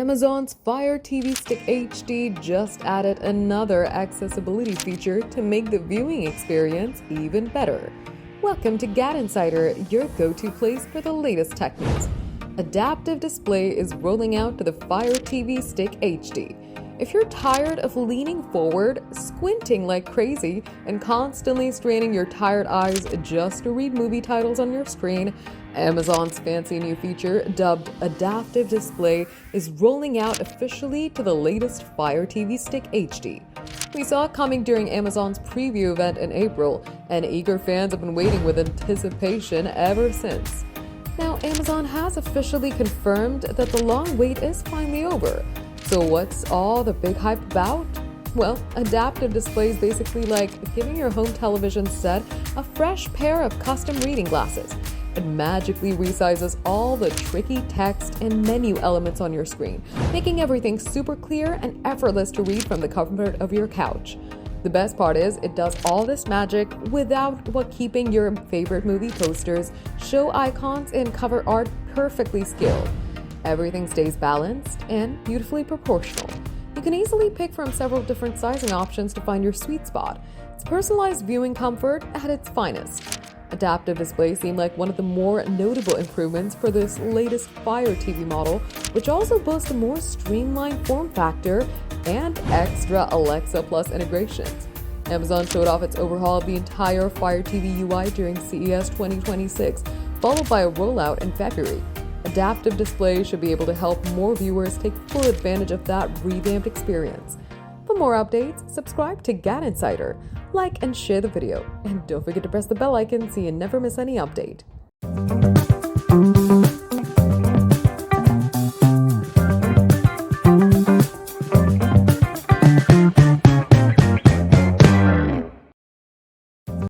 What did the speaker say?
Amazon's Fire TV Stick HD just added another accessibility feature to make the viewing experience even better. Welcome to GadInsider, your go-to place for the latest tech news. Adaptive display is rolling out to the Fire TV Stick HD. If you're tired of leaning forward, squinting like crazy, and constantly straining your tired eyes just to read movie titles on your screen, Amazon's fancy new feature, dubbed Adaptive Display, is rolling out officially to the latest Fire TV Stick HD. We saw it coming during Amazon's preview event in April, and eager fans have been waiting with anticipation ever since. Now, Amazon has officially confirmed that the long wait is finally over. So what's all the big hype about? Well, adaptive display is basically like giving your home television set a fresh pair of custom reading glasses. It magically resizes all the tricky text and menu elements on your screen, making everything super clear and effortless to read from the comfort of your couch. The best part is it does all this magic without keeping your favorite movie posters, show icons, and cover art perfectly scaled. Everything stays balanced and beautifully proportional. You can easily pick from several different sizing options to find your sweet spot. It's personalized viewing comfort at its finest. Adaptive display seemed like one of the more notable improvements for this latest Fire TV model, which also boasts a more streamlined form factor and extra Alexa Plus integrations. Amazon showed off its overhaul of the entire Fire TV UI during CES 2026, followed by a rollout in February. Adaptive display should be able to help more viewers take full advantage of that revamped experience. For more updates, subscribe to GadInsider, like and share the video, and don't forget to press the bell icon so you never miss any update.